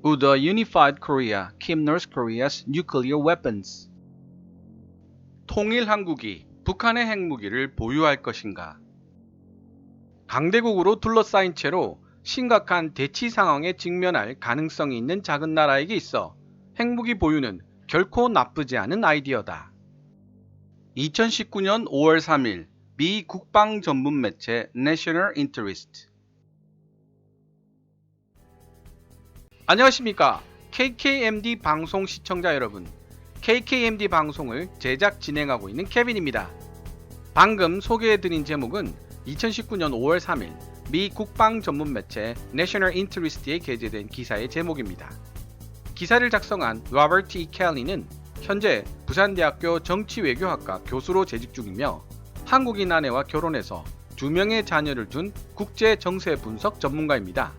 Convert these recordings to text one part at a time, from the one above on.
Would a unified Korea keep North Korea's nuclear weapons? 통일 한국이 북한의 핵무기를 보유할 것인가? 강대국으로 둘러싸인 채로 심각한 대치 상황에 직면할 가능성이 있는 작은 나라에게 있어 핵무기 보유는 결코 나쁘지 않은 아이디어다. 2019년 5월 3일 미 국방 전문 매체 National Interest. 안녕하십니까? KKMD 방송 시청자 여러분. KKMD 방송을 제작 진행하고 있는 케빈입니다. 방금 소개해드린 제목은 2019년 5월 3일 미 국방 전문 매체 National Interest에 게재된 기사의 제목입니다. 기사를 작성한 로버트 E. 켈리는 현재 부산대학교 정치외교학과 교수로 재직 중이며 한국인 아내와 결혼해서 2명의 자녀를 둔 국제 정세 분석 전문가입니다.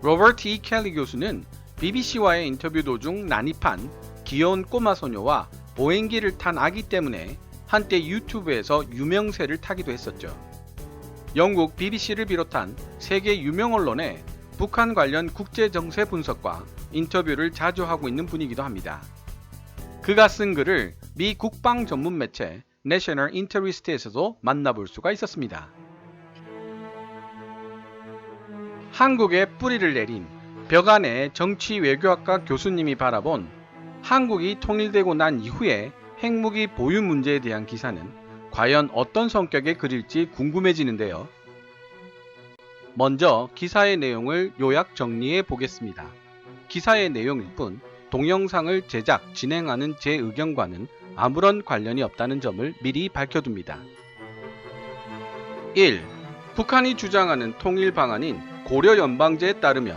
로버트 E. 켈리 교수는 BBC와의 인터뷰 도중 난입한 귀여운 꼬마 소녀와 보행기를 탄 아기 때문에 한때 유튜브에서 유명세를 타기도 했었죠. 영국 BBC를 비롯한 세계 유명 언론에 북한 관련 국제 정세 분석과 인터뷰를 자주 하고 있는 분이기도 합니다. 그가 쓴 글을 미 국방 전문 매체 National Interest에서도 만나볼 수가 있었습니다. 한국에 뿌리를 내린 벽안의 정치 외교학과 교수님이 바라본 한국이 통일되고 난 이후의 핵무기 보유 문제에 대한 기사는 과연 어떤 성격의 글일지 궁금해지는데요. 먼저 기사의 내용을 요약 정리해 보겠습니다. 기사의 내용일 뿐 동영상을 제작, 진행하는 제 의견과는 아무런 관련이 없다는 점을 미리 밝혀둡니다. 1. 북한이 주장하는 통일 방안인 고려연방제에 따르면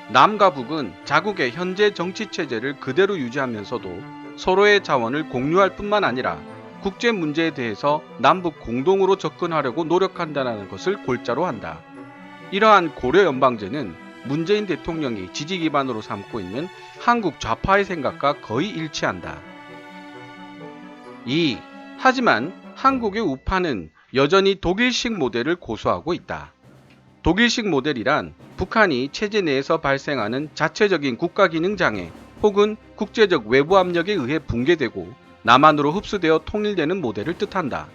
남과 북은 자국의 현재 정치체제를 그대로 유지하면서도 서로의 자원을 공유할 뿐만 아니라 국제 문제에 대해서 남북 공동으로 접근하려고 노력한다는 것을 골자로 한다. 이러한 고려연방제는 문재인 대통령이 지지 기반으로 삼고 있는 한국 좌파의 생각과 거의 일치한다. 2. 하지만 한국의 우파는 여전히 독일식 모델을 고수하고 있다. 독일식 모델이란 북한이 체제 내에서 발생하는 자체적인 국가 기능 장애 혹은 국제적 외부 압력에 의해 붕괴되고 남한으로 흡수되어 통일되는 모델을 뜻한다.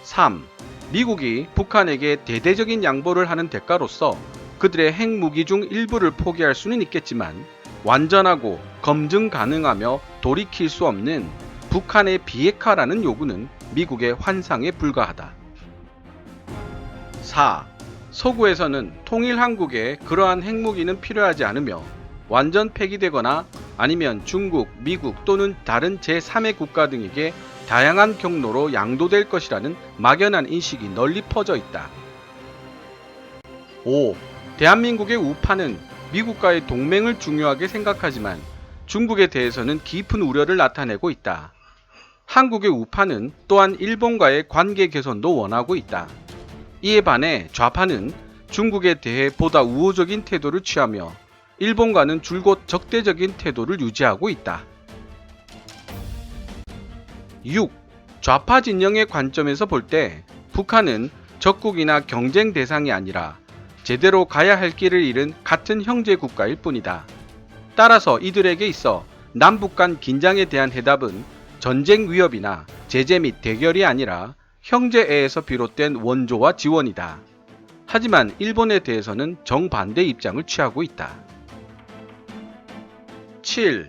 3. 미국이 북한에게 대대적인 양보를 하는 대가로서 그들의 핵무기 중 일부를 포기할 수는 있겠지만 완전하고 검증 가능하며 돌이킬 수 없는 북한의 비핵화라는 요구는 미국의 환상에 불과하다. 4. 서구에서는 통일 한국에 그러한 핵무기는 필요하지 않으며 완전 폐기되거나 아니면 중국, 미국 또는 다른 제3의 국가 등에게 다양한 경로로 양도될 것이라는 막연한 인식이 널리 퍼져 있다. 5. 대한민국의 우파는 미국과의 동맹을 중요하게 생각하지만 중국에 대해서는 깊은 우려를 나타내고 있다. 한국의 우파는 또한 일본과의 관계 개선도 원하고 있다. 이에 반해 좌파는 중국에 대해 보다 우호적인 태도를 취하며 일본과는 줄곧 적대적인 태도를 유지하고 있다. 6. 좌파 진영의 관점에서 볼 때 북한은 적국이나 경쟁 대상이 아니라 제대로 가야 할 길을 잃은 같은 형제 국가일 뿐이다. 따라서 이들에게 있어 남북 간 긴장에 대한 해답은 전쟁 위협이나 제재 및 대결이 아니라 형제애에서 비롯된 원조와 지원이다. 하지만 일본에 대해서는 정반대 입장을 취하고 있다. 7.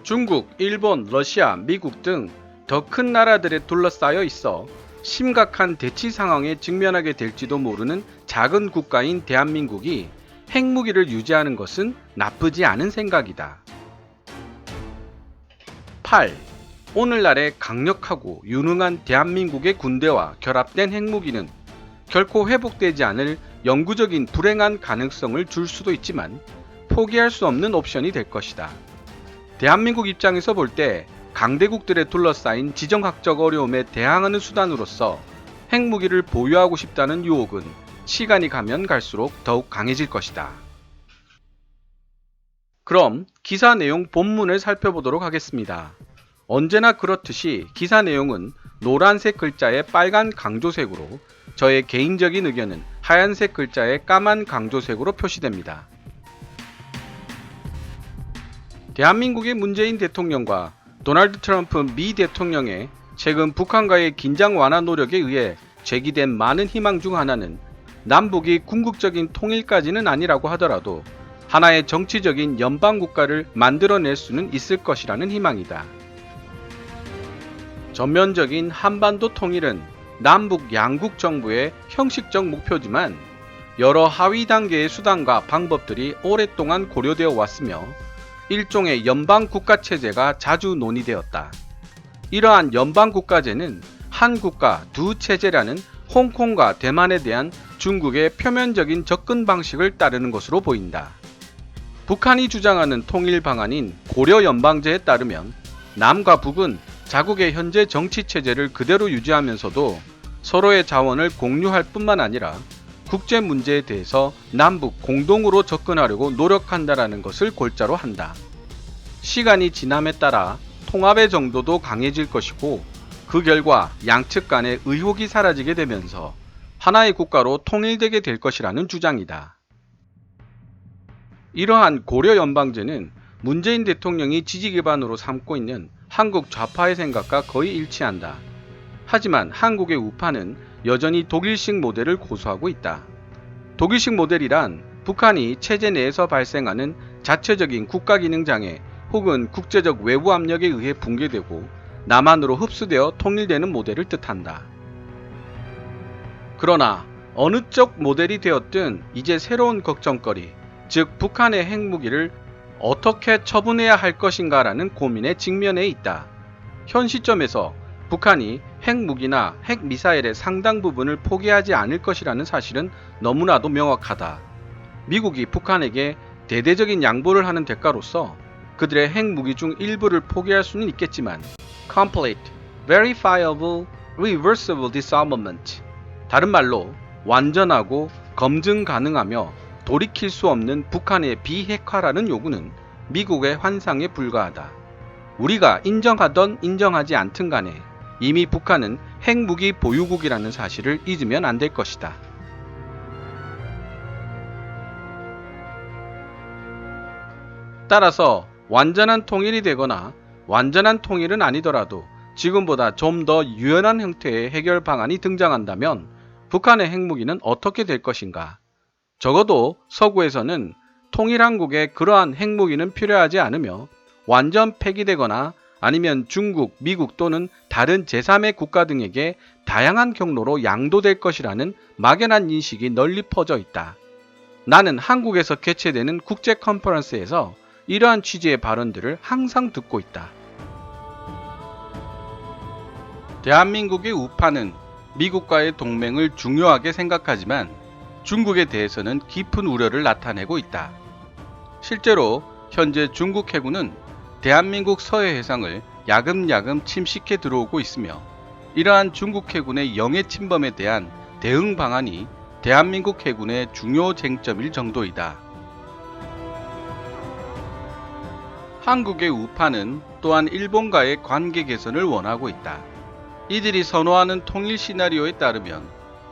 중국, 일본, 러시아, 미국 등 더 큰 나라들에 둘러싸여 있어 심각한 대치 상황에 직면하게 될지도 모르는 작은 국가인 대한민국이 핵무기를 유지하는 것은 나쁘지 않은 생각이다. 8. 오늘날의 강력하고 유능한 대한민국의 군대와 결합된 핵무기는 결코 회복되지 않을 영구적인 불행한 가능성을 줄 수도 있지만 포기할 수 없는 옵션이 될 것이다. 대한민국 입장에서 볼 때 강대국들에 둘러싸인 지정학적 어려움에 대항하는 수단으로서 핵무기를 보유하고 싶다는 유혹은 시간이 가면 갈수록 더욱 강해질 것이다. 그럼 기사 내용 본문을 살펴보도록 하겠습니다. 언제나 그렇듯이 기사 내용은 노란색 글자에 빨간 강조색으로, 저의 개인적인 의견은 하얀색 글자에 까만 강조색으로 표시됩니다. 대한민국의 문재인 대통령과 도널드 트럼프 미 대통령의 최근 북한과의 긴장 완화 노력에 의해 제기된 많은 희망 중 하나는 남북이 궁극적인 통일까지는 아니라고 하더라도 하나의 정치적인 연방국가를 만들어낼 수는 있을 것이라는 희망이다. 전면적인 한반도 통일은 남북 양국 정부의 형식적 목표지만 여러 하위 단계의 수단과 방법들이 오랫동안 고려되어 왔으며 일종의 연방국가체제가 자주 논의되었다. 이러한 연방국가제는 한 국가 두 체제라는 홍콩과 대만에 대한 중국의 표면적인 접근 방식을 따르는 것으로 보인다. 북한이 주장하는 통일 방안인 고려연방제에 따르면 남과 북은 자국의 현재 정치체제를 그대로 유지하면서도 서로의 자원을 공유할 뿐만 아니라 국제 문제에 대해서 남북 공동으로 접근하려고 노력한다라는 것을 골자로 한다. 시간이 지남에 따라 통합의 정도도 강해질 것이고 그 결과 양측 간의 의혹이 사라지게 되면서 하나의 국가로 통일되게 될 것이라는 주장이다. 이러한 고려연방제는 문재인 대통령이 지지 기반으로 삼고 있는 한국 좌파의 생각과 거의 일치한다. 하지만 한국의 우파는 여전히 독일식 모델을 고수하고 있다. 독일식 모델이란 북한이 체제 내에서 발생하는 자체적인 국가기능장애 혹은 국제적 외부 압력에 의해 붕괴되고 남한으로 흡수되어 통일되는 모델을 뜻한다. 그러나 어느 쪽 모델이 되었든 이제 새로운 걱정거리, 즉 북한의 핵무기를 어떻게 처분해야 할 것인가라는 고민에 직면해 있다. 현 시점에서 북한이 핵무기나 핵미사일의 상당 부분을 포기하지 않을 것이라는 사실은 너무나도 명확하다. 미국이 북한에게 대대적인 양보를 하는 대가로서 그들의 핵무기 중 일부를 포기할 수는 있겠지만 Complete, Verifiable, Reversible Disarmament, 다른 말로 완전하고 검증 가능하며 돌이킬 수 없는 북한의 비핵화라는 요구는 미국의 환상에 불과하다. 우리가 인정하던 인정하지 않든 간에 이미 북한은 핵무기 보유국이라는 사실을 잊으면 안 될 것이다. 따라서 완전한 통일이 되거나 완전한 통일은 아니더라도 지금보다 좀 더 유연한 형태의 해결 방안이 등장한다면 북한의 핵무기는 어떻게 될 것인가? 적어도 서구에서는 통일한국에 그러한 핵무기는 필요하지 않으며 완전 폐기되거나 아니면 중국, 미국 또는 다른 제3의 국가 등에게 다양한 경로로 양도될 것이라는 막연한 인식이 널리 퍼져 있다. 나는 한국에서 개최되는 국제 컨퍼런스에서 이러한 취지의 발언들을 항상 듣고 있다. 대한민국의 우파는 미국과의 동맹을 중요하게 생각하지만 중국에 대해서는 깊은 우려를 나타내고 있다. 실제로 현재 중국 해군은 대한민국 서해 해상을 야금야금 침식해 들어오고 있으며 이러한 중국 해군의 영해 침범에 대한 대응 방안이 대한민국 해군의 중요 쟁점일 정도이다. 한국의 우파는 또한 일본과의 관계 개선을 원하고 있다. 이들이 선호하는 통일 시나리오에 따르면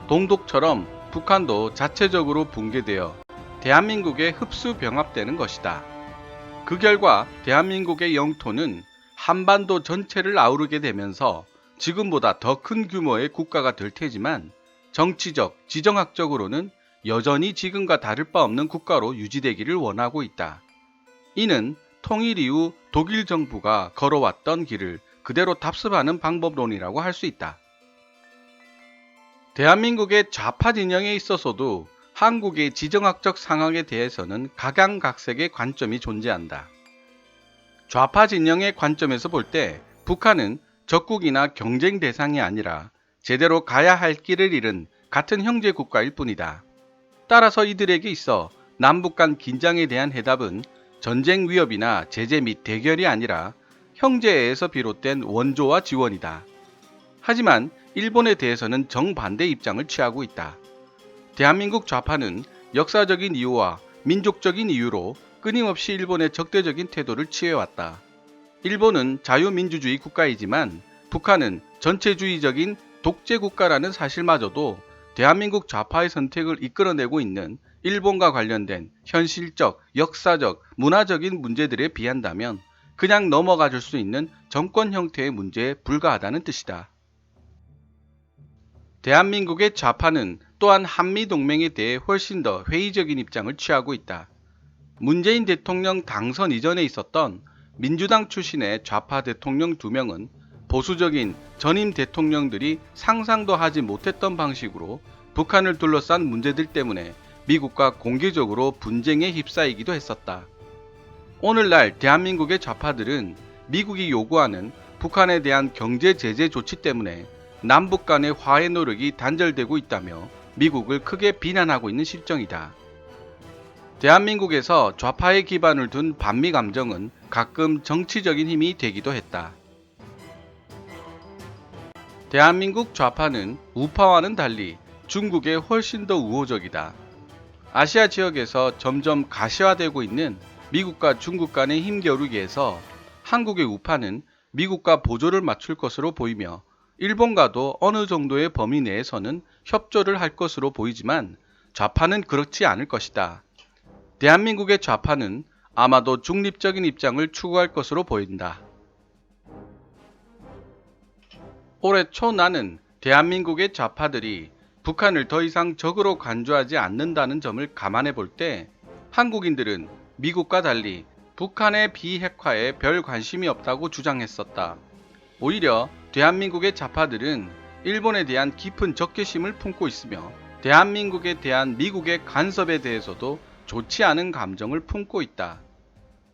동독처럼 북한도 자체적으로 붕괴되어 대한민국에 흡수 병합되는 것이다. 그 결과 대한민국의 영토는 한반도 전체를 아우르게 되면서 지금보다 더 큰 규모의 국가가 될 테지만 정치적, 지정학적으로는 여전히 지금과 다를 바 없는 국가로 유지되기를 원하고 있다. 이는 통일 이후 독일 정부가 걸어왔던 길을 그대로 답습하는 방법론이라고 할 수 있다. 대한민국의 좌파 진영에 있어서도 한국의 지정학적 상황에 대해서는 각양각색의 관점이 존재한다. 좌파 진영의 관점에서 볼 때 북한은 적국이나 경쟁 대상이 아니라 제대로 가야 할 길을 잃은 같은 형제 국가일 뿐이다. 따라서 이들에게 있어 남북 간 긴장에 대한 해답은 전쟁 위협이나 제재 및 대결이 아니라 형제애에서 비롯된 원조와 지원이다. 하지만 일본에 대해서는 정반대 입장을 취하고 있다. 대한민국 좌파는 역사적인 이유와 민족적인 이유로 끊임없이 일본에 적대적인 태도를 취해왔다. 일본은 자유민주주의 국가이지만 북한은 전체주의적인 독재국가라는 사실마저도 대한민국 좌파의 선택을 이끌어내고 있는 일본과 관련된 현실적, 역사적, 문화적인 문제들에 비한다면 그냥 넘어가 줄 수 있는 정권 형태의 문제에 불과하다는 뜻이다. 대한민국의 좌파는 또한 한미동맹에 대해 훨씬 더 회의적인 입장을 취하고 있다. 문재인 대통령 당선 이전에 있었던 민주당 출신의 좌파 대통령 2명은 보수적인 전임 대통령들이 상상도 하지 못했던 방식으로 북한을 둘러싼 문제들 때문에 미국과 공개적으로 분쟁에 휩싸이기도 했었다. 오늘날 대한민국의 좌파들은 미국이 요구하는 북한에 대한 경제 제재 조치 때문에 남북 간의 화해 노력이 단절되고 있다며 미국을 크게 비난하고 있는 실정이다. 대한민국에서 좌파의 기반을 둔 반미 감정은 가끔 정치적인 힘이 되기도 했다. 대한민국 좌파는 우파와는 달리 중국에 훨씬 더 우호적이다. 아시아 지역에서 점점 가시화되고 있는 미국과 중국 간의 힘겨루기에서 한국의 우파는 미국과 보조를 맞출 것으로 보이며 일본과도 어느 정도의 범위 내에서는 협조를 할 것으로 보이지만 좌파는 그렇지 않을 것이다. 대한민국의 좌파는 아마도 중립적인 입장을 추구할 것으로 보인다. 올해 초 나는 대한민국의 좌파들이 북한을 더 이상 적으로 간주하지 않는다는 점을 감안해 볼 때 한국인들은 미국과 달리 북한의 비핵화에 별 관심이 없다고 주장했었다. 오히려 대한민국의 좌파들은 일본에 대한 깊은 적개심을 품고 있으며 대한민국에 대한 미국의 간섭에 대해서도 좋지 않은 감정을 품고 있다.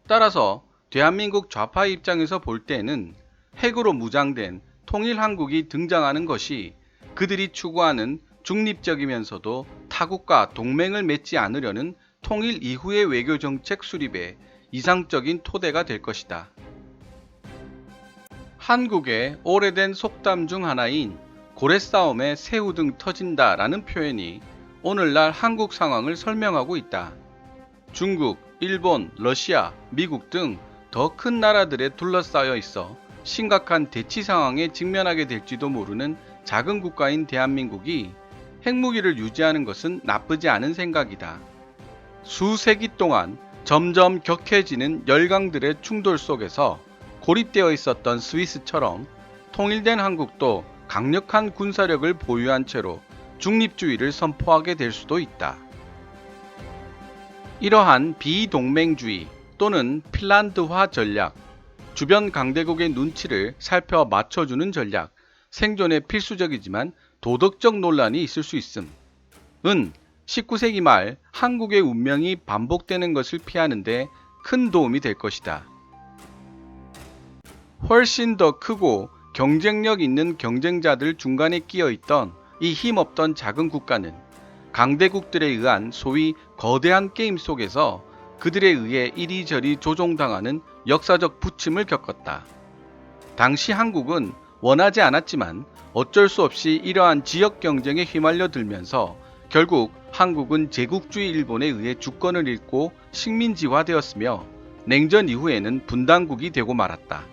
따라서 대한민국 좌파 입장에서 볼 때는 핵으로 무장된 통일한국이 등장하는 것이 그들이 추구하는 중립적이면서도 타국과 동맹을 맺지 않으려는 통일 이후의 외교정책 수립에 이상적인 토대가 될 것이다. 한국의 오래된 속담 중 하나인 고래싸움에 새우등 터진다라는 표현이 오늘날 한국 상황을 설명하고 있다. 중국, 일본, 러시아, 미국 등 더 큰 나라들에 둘러싸여 있어 심각한 대치 상황에 직면하게 될지도 모르는 작은 국가인 대한민국이 핵무기를 유지하는 것은 나쁘지 않은 생각이다. 수세기 동안 점점 격해지는 열강들의 충돌 속에서 고립되어 있었던 스위스처럼 통일된 한국도 강력한 군사력을 보유한 채로 중립주의를 선포하게 될 수도 있다. 이러한 비동맹주의 또는 핀란드화 전략, 주변 강대국의 눈치를 살펴 맞춰주는 전략, 생존에 필수적이지만 도덕적 논란이 있을 수 있음. 19세기 말 한국의 운명이 반복되는 것을 피하는데 큰 도움이 될 것이다. 훨씬 더 크고 경쟁력 있는 경쟁자들 중간에 끼어 있던 이 힘없던 작은 국가는 강대국들에 의한 소위 거대한 게임 속에서 그들에 의해 이리저리 조종당하는 역사적 부침을 겪었다. 당시 한국은 원하지 않았지만 어쩔 수 없이 이러한 지역 경쟁에 휘말려 들면서 결국 한국은 제국주의 일본에 의해 주권을 잃고 식민지화되었으며 냉전 이후에는 분단국이 되고 말았다.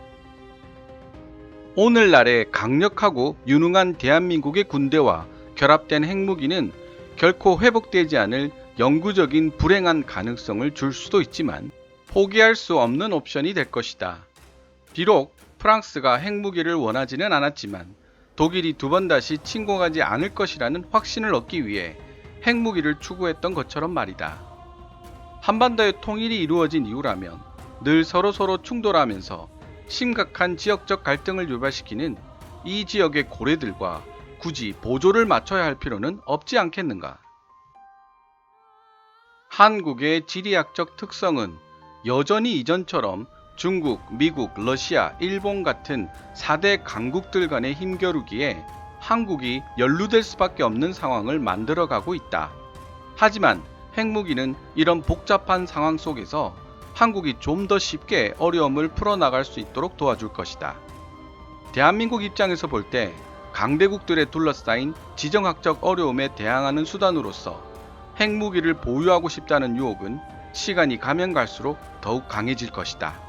오늘날의 강력하고 유능한 대한민국의 군대와 결합된 핵무기는 결코 회복되지 않을 영구적인 불행한 가능성을 줄 수도 있지만 포기할 수 없는 옵션이 될 것이다. 비록 프랑스가 핵무기를 원하지는 않았지만 독일이 2번 다시 침공하지 않을 것이라는 확신을 얻기 위해 핵무기를 추구했던 것처럼 말이다. 한반도의 통일이 이루어진 이후라면 늘 서로 충돌하면서 심각한 지역적 갈등을 유발시키는 이 지역의 고래들과 굳이 보조를 맞춰야 할 필요는 없지 않겠는가? 한국의 지리학적 특성은 여전히 이전처럼 중국, 미국, 러시아, 일본 같은 4대 강국들 간의 힘겨루기에 한국이 연루될 수밖에 없는 상황을 만들어가고 있다. 하지만 핵무기는 이런 복잡한 상황 속에서 한국이 좀 더 쉽게 어려움을 풀어나갈 수 있도록 도와줄 것이다. 대한민국 입장에서 볼 때 강대국들에 둘러싸인 지정학적 어려움에 대항하는 수단으로서 핵무기를 보유하고 싶다는 유혹은 시간이 가면 갈수록 더욱 강해질 것이다.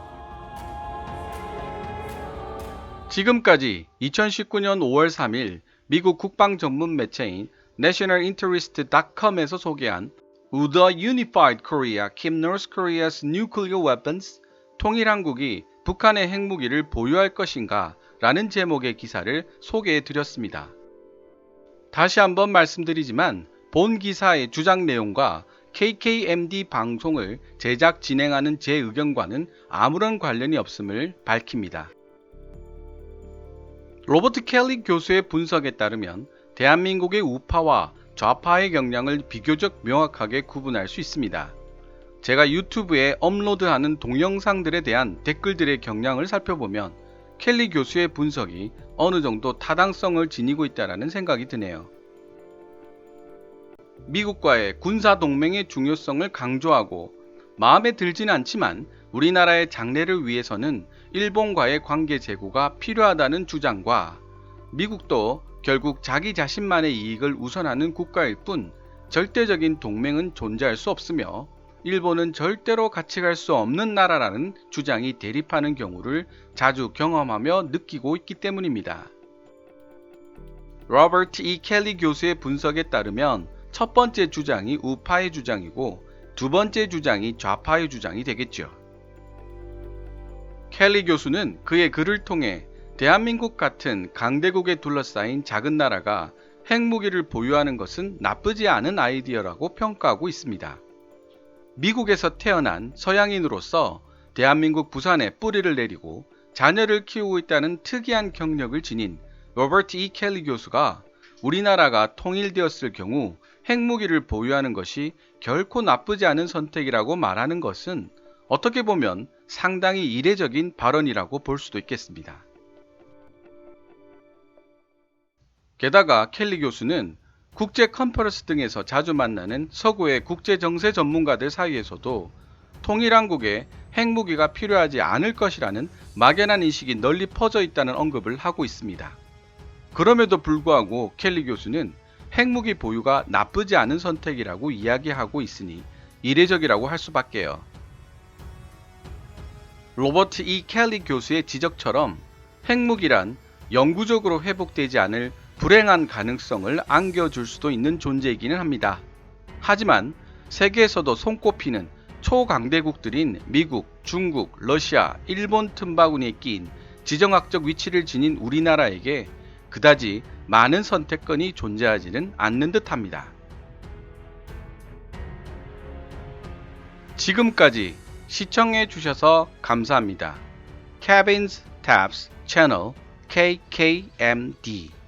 지금까지 2019년 5월 3일 미국 국방 전문 매체인 nationalinterest.com에서 소개한 Would the unified Korea keep North Korea's nuclear weapons? 통일한국이 북한의 핵무기를 보유할 것인가? 라는 제목의 기사를 소개해 드렸습니다. 다시 한번 말씀드리지만 본 기사의 주장 내용과 KKMD 방송을 제작 진행하는 제 의견과는 아무런 관련이 없음을 밝힙니다. 로버트 켈리 교수의 분석에 따르면 대한민국의 우파와 좌파의 경향을 비교적 명확하게 구분할 수 있습니다. 제가 유튜브에 업로드하는 동영상들에 대한 댓글들의 경향을 살펴보면 켈리 교수의 분석이 어느 정도 타당성을 지니고 있다는 생각이 드네요. 미국과의 군사동맹의 중요성을 강조하고 마음에 들지는 않지만 우리나라의 장래를 위해서는 일본과의 관계 재고가 필요하다는 주장과 미국도 결국 자기 자신만의 이익을 우선하는 국가일 뿐 절대적인 동맹은 존재할 수 없으며 일본은 절대로 같이 갈 수 없는 나라라는 주장이 대립하는 경우를 자주 경험하며 느끼고 있기 때문입니다. 로버트 E. 켈리 교수의 분석에 따르면 첫 번째 주장이 우파의 주장이고 두 번째 주장이 좌파의 주장이 되겠죠. 켈리 교수는 그의 글을 통해 대한민국 같은 강대국에 둘러싸인 작은 나라가 핵무기를 보유하는 것은 나쁘지 않은 아이디어라고 평가하고 있습니다. 미국에서 태어난 서양인으로서 대한민국 부산에 뿌리를 내리고 자녀를 키우고 있다는 특이한 경력을 지닌 로버트 E. 켈리 교수가 우리나라가 통일되었을 경우 핵무기를 보유하는 것이 결코 나쁘지 않은 선택이라고 말하는 것은 어떻게 보면 상당히 이례적인 발언이라고 볼 수도 있겠습니다. 게다가 켈리 교수는 국제 컨퍼런스 등에서 자주 만나는 서구의 국제 정세 전문가들 사이에서도 통일한국에 핵무기가 필요하지 않을 것이라는 막연한 인식이 널리 퍼져 있다는 언급을 하고 있습니다. 그럼에도 불구하고 켈리 교수는 핵무기 보유가 나쁘지 않은 선택이라고 이야기하고 있으니 이례적이라고 할 수밖에요. 로버트 E. 켈리 교수의 지적처럼 핵무기란 영구적으로 회복되지 않을 불행한 가능성을 안겨줄 수도 있는 존재이기는 합니다. 하지만 세계에서도 손꼽히는 초강대국들인 미국, 중국, 러시아, 일본 틈바구니에 끼인 지정학적 위치를 지닌 우리나라에게 그다지 많은 선택권이 존재하지는 않는 듯합니다. 지금까지 시청해 주셔서 감사합니다. Kevin's Tabs 채널 KKMD